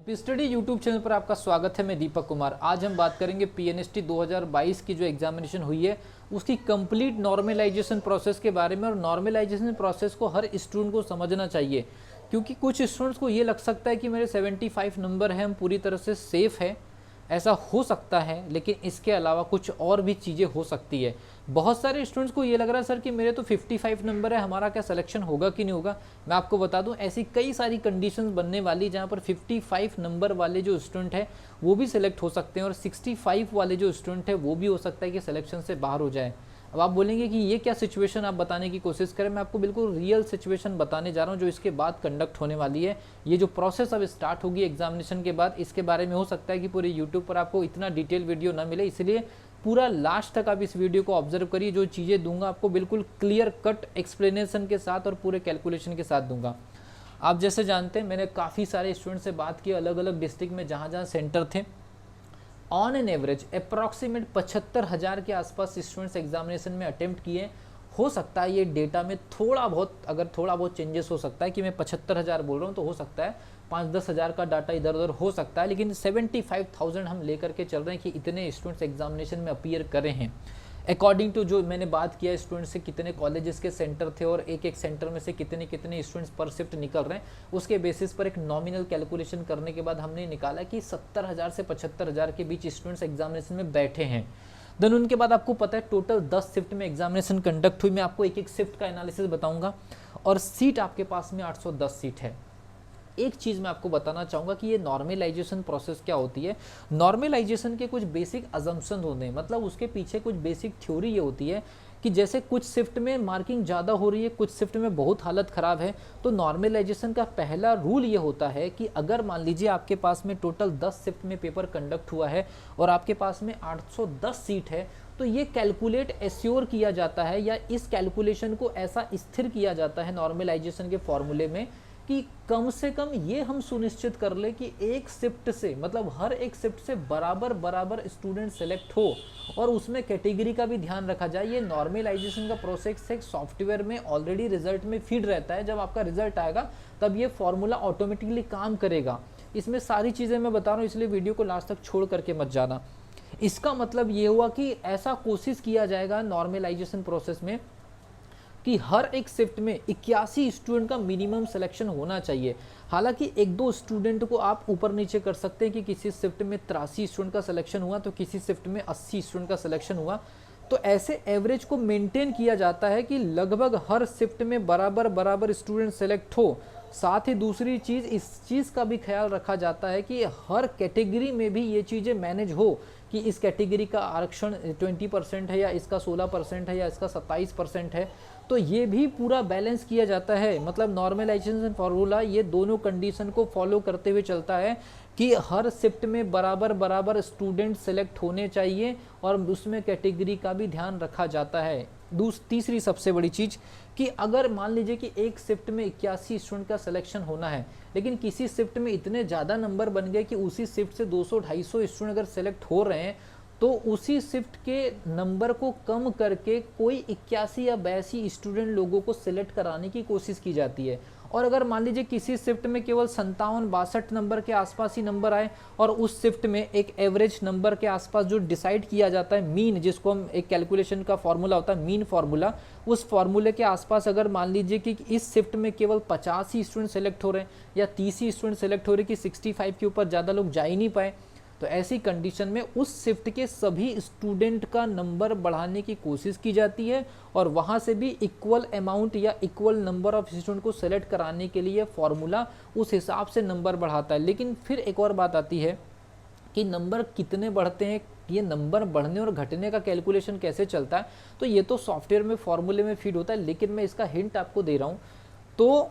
Study YouTube channel पर आपका स्वागत है। मैं दीपक कुमार। आज हम बात करेंगे पीएनएसटी 2022 की जो एग्जामिनेशन हुई है उसकी कंप्लीट नॉर्मलाइजेशन प्रोसेस के बारे में। और नॉर्मलाइजेशन प्रोसेस को हर स्टूडेंट को समझना चाहिए, क्योंकि कुछ स्टूडेंट्स को ये लग सकता है कि मेरे 75 नंबर हैं, हम पूरी तरह से सेफ़ हैं। ऐसा हो सकता है, लेकिन इसके अलावा कुछ और भी चीज़ें हो सकती है। बहुत सारे स्टूडेंट्स को ये लग रहा है सर कि मेरे तो 55 नंबर है, हमारा क्या सिलेक्शन होगा कि नहीं होगा। मैं आपको बता दूं, ऐसी कई सारी कंडीशंस बनने वाली जहां पर 55 नंबर वाले जो स्टूडेंट है वो भी सिलेक्ट हो सकते हैं, और 65 वाले जो स्टूडेंट है वो भी हो सकता है कि सिलेक्शन से बाहर हो जाए। अब आप बोलेंगे कि ये क्या सिचुएशन आप बताने की कोशिश करें। मैं आपको बिल्कुल रियल सिचुएशन बताने जा रहा हूँ जो इसके बाद कंडक्ट होने वाली है। ये जो प्रोसेस अब स्टार्ट होगी एग्जामिनेशन के बाद, इसके बारे में हो सकता है कि पूरे यूट्यूब पर आपको इतना डिटेल वीडियो ना मिले, इसलिए पूरा लास्ट तक आप इस वीडियो को ऑब्जर्व करिए। जो चीज़ें दूंगा आपको बिल्कुल क्लियर कट एक्सप्लेनेशन के साथ और पूरे कैलकुलेशन के साथ दूंगा। आप जैसे जानते हैं, मैंने काफ़ी सारे स्टूडेंट से बात की अलग अलग डिस्ट्रिक्ट में जहाँ जहाँ सेंटर थे। ऑन एन एवरेज अप्रॉक्सीमेट 75,000 के आसपास स्टूडेंट्स एग्जामिनेशन में अटेम्प्ट किए। हो सकता है ये डेटा में थोड़ा बहुत चेंजेस हो सकता है कि मैं 75,000 बोल रहा हूँ, तो हो सकता है 5-10 हज़ार का डाटा इधर उधर हो सकता है, लेकिन 75,000 हम लेकर के चल रहे हैं कि इतने स्टूडेंट्स एग्जामिनेशन में अपीयर करे हैं। अकॉर्डिंग टू जो मैंने बात किया स्टूडेंट से, कितने कॉलेजेस के सेंटर थे और एक एक सेंटर में से कितने कितने स्टूडेंट्स पर शिफ्ट निकल रहे हैं, उसके बेसिस पर एक नॉमिनल कैलकुलेशन करने के बाद हमने निकाला कि 70,000 से 75,000 के बीच स्टूडेंट्स एग्जामिनेशन में बैठे हैं। देन उनके बाद आपको पता है टोटल 10 शिफ्ट में एग्जामिनेशन कंडक्ट हुई। मैं आपको एक एक शिफ्ट का एनालिसिस बताऊंगा, और सीट आपके पास में 810 सीट है। एक चीज़ मैं आपको बताना चाहूँगा कि ये नॉर्मलाइजेशन प्रोसेस क्या होती है। नॉर्मलाइजेशन के कुछ बेसिक अजम्पशन होते हैं, मतलब उसके पीछे कुछ बेसिक थ्योरी ये होती है कि जैसे कुछ शिफ्ट में मार्किंग ज़्यादा हो रही है, कुछ शिफ्ट में बहुत हालत ख़राब है, तो नॉर्मलाइजेशन का पहला रूल ये होता है कि अगर मान लीजिए आपके पास में टोटल 10 शिफ्ट में पेपर कंडक्ट हुआ है और आपके पास में 810 सीट है, तो ये कैलकुलेट एश्योर किया जाता है, या इस कैलकुलेशन को ऐसा स्थिर किया जाता है नॉर्मलाइजेशन के फॉर्मूले में कि कम से कम ये हम सुनिश्चित कर ले कि एक शिफ्ट से, मतलब हर एक शिफ्ट से बराबर स्टूडेंट सेलेक्ट हो, और उसमें कैटेगरी का भी ध्यान रखा जाए। ये नॉर्मलाइजेशन का प्रोसेस एक सॉफ्टवेयर में ऑलरेडी रिजल्ट में फीड रहता है। जब आपका रिजल्ट आएगा तब ये फॉर्मूला ऑटोमेटिकली काम करेगा। इसमें सारी चीज़ें मैं बता रहा हूँ, इसलिए वीडियो को लास्ट तक छोड़ करके मत जाना। इसका मतलब ये हुआ कि ऐसा कोशिश किया जाएगा नॉर्मलाइजेशन प्रोसेस में कि हर एक शिफ्ट में 81 स्टूडेंट का मिनिमम सिलेक्शन होना चाहिए। हालांकि एक दो स्टूडेंट को आप ऊपर नीचे कर सकते हैं कि किसी शिफ्ट में 83 स्टूडेंट का सिलेक्शन हुआ तो किसी शिफ्ट में 80 स्टूडेंट का सिलेक्शन हुआ। तो ऐसे एवरेज को मेंटेन किया जाता है कि लगभग हर शिफ्ट में बराबर स्टूडेंट सेलेक्ट हो। साथ ही दूसरी चीज़, इस चीज़ का भी ख्याल रखा जाता है कि हर कैटेगरी में भी ये चीज़ें मैनेज हो कि इस कैटेगरी का आरक्षण 20% है, या इसका 16% है, या इसका 27% है। तो ये भी पूरा बैलेंस किया जाता है। मतलब नॉर्मलाइजेशन फार्मूला ये दोनों कंडीशन को फॉलो करते हुए चलता है कि हर शिफ्ट में बराबर स्टूडेंट सेलेक्ट होने चाहिए, और उसमें कैटेगरी का भी ध्यान रखा जाता है। तीसरी सबसे बड़ी चीज़ कि अगर मान लीजिए कि एक शिफ्ट में 81 स्टूडेंट का सिलेक्शन होना है, लेकिन किसी शिफ्ट में इतने ज़्यादा नंबर बन गए कि उसी शिफ्ट से 200-250 स्टूडेंट अगर सेलेक्ट हो रहे हैं, तो उसी शिफ्ट के नंबर को कम करके कोई 81 या 82 स्टूडेंट लोगों को सिलेक्ट कराने की कोशिश की जाती है। और अगर मान लीजिए किसी शिफ्ट में केवल 57-62 नंबर के आसपास ही नंबर आए, और उस शिफ्ट में एक एवरेज नंबर के आसपास जो डिसाइड किया जाता है मीन, जिसको हम एक कैलकुलेशन का फॉर्मूला होता है मीन फार्मूला, उस फार्मूले के आसपास अगर मान लीजिए कि इस शिफ्ट में केवल 50 ही स्टूडेंट सेलेक्ट हो रहे हैं या 30 ही स्टूडेंट सेलेक्ट हो रहे हैं कि 65 के ऊपर ज़्यादा लोग जा ही नहीं पाए, तो ऐसी कंडीशन में उस शिफ्ट के सभी स्टूडेंट का नंबर बढ़ाने की कोशिश की जाती है, और वहाँ से भी इक्वल अमाउंट या इक्वल नंबर ऑफ स्टूडेंट को सेलेक्ट कराने के लिए फॉर्मूला उस हिसाब से नंबर बढ़ाता है। लेकिन फिर एक और बात आती है कि नंबर कितने बढ़ते हैं, ये नंबर बढ़ने और घटने का कैलकुलेशन कैसे चलता है, तो ये तो सॉफ्टवेयर में फॉर्मूले में फीड होता है। लेकिन मैं इसका हिंट आपको दे रहा हूँ। तो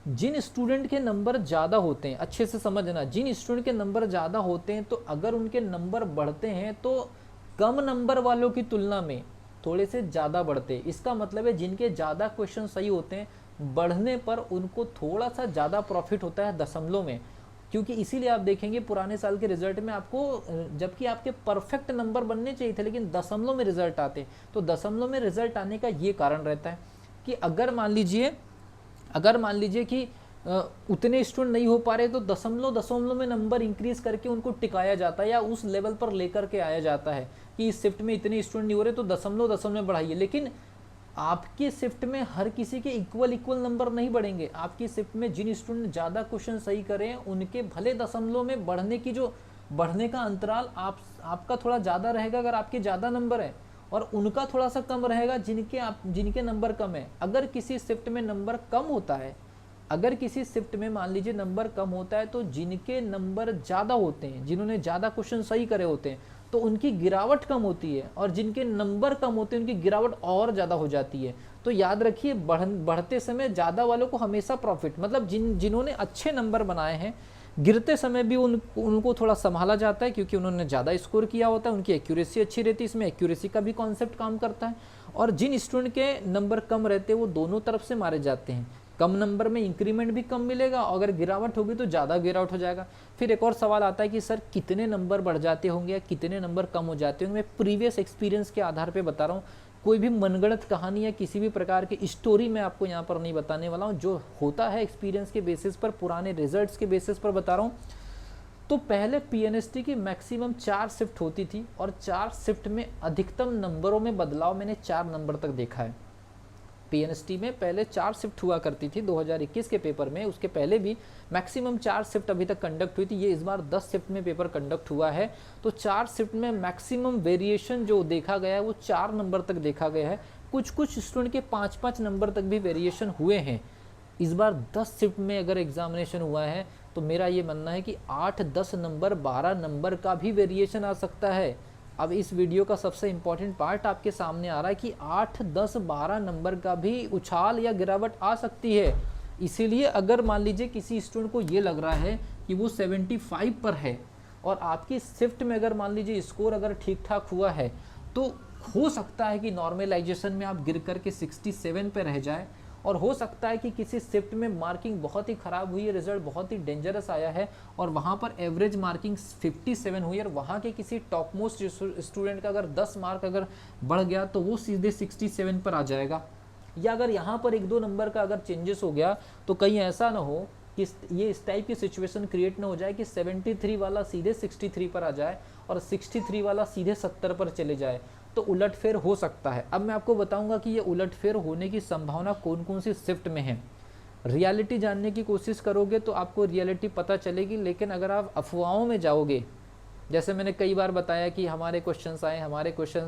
जिन स्टूडेंट के नंबर ज़्यादा होते हैं, अच्छे से समझना, जिन स्टूडेंट के नंबर ज़्यादा होते हैं, तो अगर उनके नंबर बढ़ते हैं तो कम नंबर वालों की तुलना में थोड़े से ज़्यादा बढ़ते हैं। इसका मतलब है जिनके ज़्यादा क्वेश्चन सही होते हैं, बढ़ने पर उनको थोड़ा सा ज़्यादा प्रॉफिट होता है दशमलव में। क्योंकि इसीलिए आप देखेंगे पुराने साल के रिजल्ट में आपको, जबकि आपके परफेक्ट नंबर बनने चाहिए थे लेकिन दशमलव में रिजल्ट आते, तो दशमलव में रिजल्ट आने का ये कारण रहता है कि अगर मान लीजिए कि उतने स्टूडेंट नहीं हो पा रहे तो दशमलव दशमलव में नंबर इंक्रीज करके उनको टिकाया जाता है या उस लेवल पर लेकर के आया जाता है कि इस शिफ्ट में इतने स्टूडेंट नहीं हो रहे तो दशमलव दशमलव में बढ़ाइए। लेकिन आपके शिफ्ट में हर किसी के इक्वल नंबर नहीं बढ़ेंगे। आपकी शिफ्ट में जिन स्टूडेंट ज़्यादा क्वेश्चन सही करें उनके भले दशमलव में बढ़ने का अंतराल आपका थोड़ा ज़्यादा रहेगा अगर आपके ज़्यादा नंबर है, और उनका थोड़ा सा कम रहेगा जिनके नंबर कम है। अगर किसी शिफ्ट में नंबर कम होता है, अगर किसी शिफ्ट में मान लीजिए नंबर कम होता है तो जिनके नंबर ज़्यादा होते हैं, जिन्होंने ज़्यादा क्वेश्चन सही करे होते हैं, तो उनकी गिरावट कम होती है, और जिनके नंबर कम होते हैं उनकी गिरावट और ज़्यादा हो जाती है। तो याद रखिए बढ़ते समय ज़्यादा वालों को हमेशा प्रॉफिट, मतलब जिन्होंने अच्छे नंबर बनाए हैं गिरते समय भी उनको थोड़ा संभाला जाता है क्योंकि उन्होंने ज़्यादा स्कोर किया होता है, उनकी एक्यूरेसी अच्छी रहती है। इसमें एक्यूरेसी का भी कॉन्सेप्ट काम करता है। और जिन स्टूडेंट के नंबर कम रहते हैं वो दोनों तरफ से मारे जाते हैं। कम नंबर में इंक्रीमेंट भी कम मिलेगा, और अगर गिरावट होगी तो ज़्यादा गिरावट हो जाएगा। फिर एक और सवाल आता है कि सर कितने नंबर बढ़ जाते होंगे या कितने नंबर कम हो जाते होंगे। मैं प्रीवियस एक्सपीरियंस के आधार पे बता रहा हूँ, कोई भी मनगढ़ंत कहानी या किसी भी प्रकार की स्टोरी मैं आपको यहाँ पर नहीं बताने वाला हूँ। जो होता है एक्सपीरियंस के बेसिस पर, पुराने रिजल्ट्स के बेसिस पर बता रहा हूँ। तो पहले पीएनएसटी की मैक्सिमम 4 शिफ्ट होती थी, और 4 शिफ्ट में अधिकतम नंबरों में बदलाव मैंने 4 नंबर तक देखा है। पीएनएसटी में पहले 4 शिफ्ट हुआ करती थी 2021 के पेपर में, उसके पहले भी मैक्सिमम 4 शिफ्ट अभी तक कंडक्ट हुई थी। ये इस बार 10 शिफ्ट में पेपर कंडक्ट हुआ है। तो 4 शिफ्ट में मैक्सिमम वेरिएशन जो देखा गया है वो 4 नंबर तक देखा गया है। कुछ स्टूडेंट के 5-5 नंबर तक भी वेरिएशन हुए हैं। इस बार 10 शिफ्ट में अगर एग्जामिनेशन हुआ है तो मेरा ये मानना है कि 8-10 नंबर 12 नंबर का भी वेरिएशन आ सकता है। अब इस वीडियो का सबसे इम्पॉर्टेंट पार्ट आपके सामने आ रहा है कि 8, 10, 12 नंबर का भी उछाल या गिरावट आ सकती है। इसीलिए अगर मान लीजिए किसी स्टूडेंट को ये लग रहा है कि वो 75 पर है, और आपकी शिफ्ट में अगर मान लीजिए स्कोर अगर ठीक ठाक हुआ है, तो हो सकता है कि नॉर्मलाइजेशन में आप गिर करके 67 पे रह जाए, और हो सकता है कि किसी शिफ्ट में मार्किंग बहुत ही ख़राब हुई है, रिजल्ट बहुत ही डेंजरस आया है, और वहाँ पर एवरेज मार्किंग 57 हुई है, और वहाँ के किसी टॉप मोस्ट स्टूडेंट का अगर 10 मार्क अगर बढ़ गया तो वो सीधे 67 पर आ जाएगा। या अगर यहाँ पर 1-2 नंबर का अगर चेंजेस हो गया तो कहीं ऐसा ना हो कि ये इस टाइप की सिचुएशन क्रिएट ना हो जाए कि 73 वाला सीधे 63 पर आ जाए और 63 वाला सीधे 70 पर चले जाए, तो उलटफेर हो सकता है। अब मैं आपको बताऊंगा कि ये उलटफेर होने की संभावना कौन कौन सी शिफ्ट में है। रियलिटी जानने की कोशिश करोगे तो आपको रियलिटी पता चलेगी, लेकिन अगर आप अफवाहों में जाओगे, जैसे मैंने कई बार बताया कि हमारे क्वेश्चंस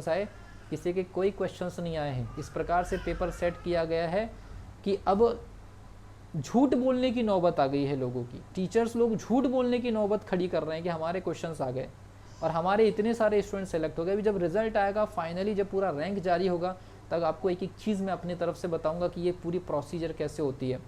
आए, किसी के कोई क्वेश्चंस नहीं आए हैं। इस प्रकार से पेपर सेट किया गया है कि अब झूठ बोलने की नौबत आ गई है लोगों की। टीचर्स लोग झूठ बोलने की नौबत खड़ी कर रहे हैं कि हमारे क्वेश्चंस आ गए और हमारे इतने सारे स्टूडेंट सेलेक्ट हो गए। अभी जब रिजल्ट आएगा फाइनली, जब पूरा रैंक जारी होगा, तब आपको एक एक चीज़ मैं अपनी तरफ से बताऊंगा कि ये पूरी प्रोसीजर कैसे होती है।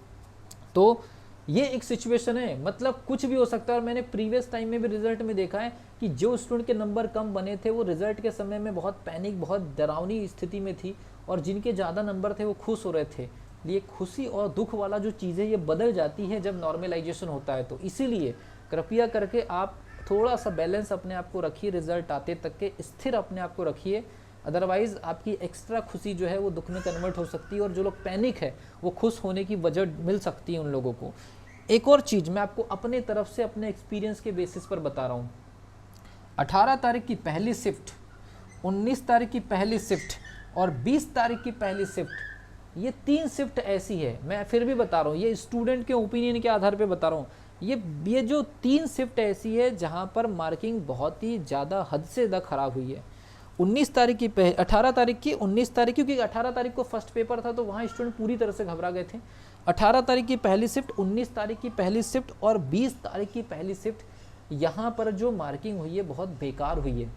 तो ये एक सिचुएशन है, मतलब कुछ भी हो सकता है। और मैंने प्रीवियस टाइम में भी रिजल्ट में देखा है कि जो स्टूडेंट के नंबर कम बने थे वो रिजल्ट के समय में बहुत पैनिक, बहुत डरावनी स्थिति में थी, और जिनके ज़्यादा नंबर थे वो खुश हो रहे थे। ये खुशी और दुख वाला जो चीज़ है ये बदल जाती है जब नॉर्मलाइजेशन होता है। तो इसीलिए कृपया करके आप थोड़ा सा बैलेंस अपने आप को रखिए, रिजल्ट आते तक के स्थिर अपने आप को रखिए, अदरवाइज़ आपकी एक्स्ट्रा खुशी जो है वो दुख में कन्वर्ट हो सकती है, और जो लोग पैनिक है वो खुश होने की वजह मिल सकती है उन लोगों को। एक और चीज़ मैं आपको अपने तरफ से अपने एक्सपीरियंस के बेसिस पर बता रहा हूँ। 18 तारीख की पहली शिफ्ट, 19 तारीख की पहली शिफ्ट और 20 तारीख की पहली शिफ्ट, ये 3 शिफ्ट ऐसी है, मैं फिर भी बता रहा हूँ, ये स्टूडेंट के ओपिनियन के आधार पे बता रहा हूँ। ये जो 3 शिफ्ट ऐसी है जहाँ पर मार्किंग बहुत ही ज़्यादा हद से ज़्यादा ख़राब हुई है। 19 तारीख की 18 तारीख की, 19 तारीख, क्योंकि 18 तारीख को फर्स्ट पेपर था तो वहाँ स्टूडेंट पूरी तरह से घबरा गए थे। 18 तारीख की पहली शिफ्ट, 19 तारीख की पहली शिफ्ट और 20 तारीख की पहली शिफ्ट, यहाँ पर जो मार्किंग हुई है बहुत बेकार हुई है।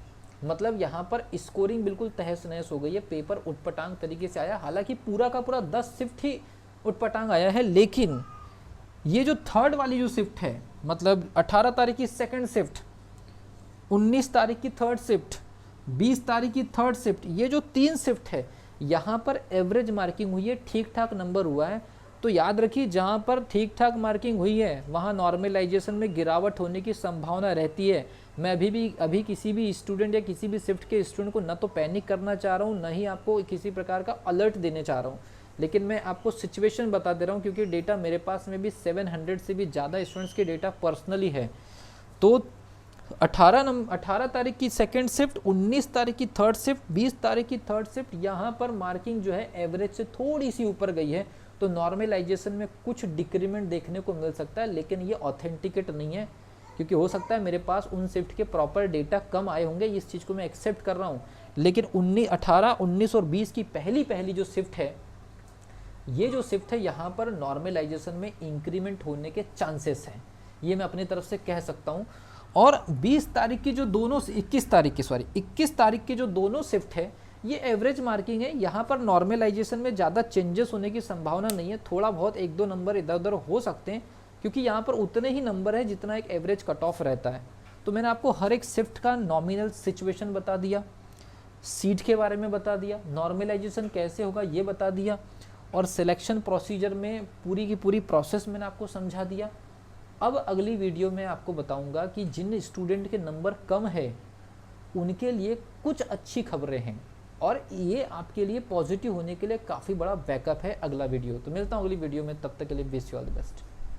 मतलब यहाँ पर स्कोरिंग बिल्कुल तहस नहस हो गई है, पेपर उटपटांग तरीके से आया। हालांकि पूरा का पूरा 10 शिफ्ट ही उटपटांग आया है, लेकिन ये जो थर्ड वाली जो शिफ्ट है, मतलब 18 तारीख की सेकंड शिफ्ट, 19 तारीख की थर्ड शिफ्ट, 20 तारीख की थर्ड शिफ्ट, ये जो 3 शिफ्ट है यहाँ पर एवरेज मार्किंग हुई है, ठीक ठाक नंबर हुआ है। तो याद रखिए जहाँ पर ठीक ठाक मार्किंग हुई है वहाँ नॉर्मलाइजेशन में गिरावट होने की संभावना रहती है। मैं अभी किसी भी स्टूडेंट या किसी भी शिफ्ट के स्टूडेंट को न तो पैनिक करना चाह रहा हूँ, न ही आपको किसी प्रकार का अलर्ट देने चाह रहा हूँ। लेकिन मैं आपको सिचुएशन बता दे रहा हूँ क्योंकि डेटा मेरे पास में भी 700 से भी ज़्यादा स्टूडेंट्स के डेटा पर्सनली है। तो 18 तारीख की सेकेंड शिफ्ट, 19 तारीख की थर्ड शिफ्ट, 20 तारीख की थर्ड शिफ्ट, यहाँ पर मार्किंग जो है एवरेज से थोड़ी सी ऊपर गई है। तो नॉर्मलाइजेशन में कुछ डिक्रीमेंट देखने को मिल सकता है, लेकिन ये ऑथेंटिकेट नहीं है क्योंकि हो सकता है मेरे पास उन शिफ्ट के प्रॉपर डेटा कम आए होंगे, इस चीज़ को मैं एक्सेप्ट कर रहा हूँ। लेकिन 18, 19 और 20 की पहली जो शिफ्ट है, ये जो शिफ्ट है यहाँ पर नॉर्मलाइजेशन में इंक्रीमेंट होने के चांसेस हैं, ये मैं अपनी तरफ से कह सकता हूँ। और 20 तारीख की जो दोनों 21 तारीख की जो दोनों शिफ्ट है, ये एवरेज मार्किंग है। यहाँ पर नॉर्मलाइजेशन में ज़्यादा चेंजेस होने की संभावना नहीं है, थोड़ा बहुत 1-2 नंबर इधर उधर हो सकते हैं क्योंकि यहाँ पर उतने ही नंबर है जितना एक एवरेज कट ऑफ रहता है। तो मैंने आपको हर एक शिफ्ट का नॉमिनल सिचुएशन बता दिया, सीट के बारे में बता दिया, नॉर्मलाइजेशन कैसे होगा ये बता दिया, और सिलेक्शन प्रोसीजर में पूरी की पूरी प्रोसेस मैंने आपको समझा दिया। अब अगली वीडियो में आपको बताऊंगा कि जिन स्टूडेंट के नंबर कम है उनके लिए कुछ अच्छी खबरें हैं और ये आपके लिए पॉजिटिव होने के लिए काफ़ी बड़ा बैकअप है अगला वीडियो। तो मिलता हूँ अगली वीडियो में, तब तक के लिए wish you all the best.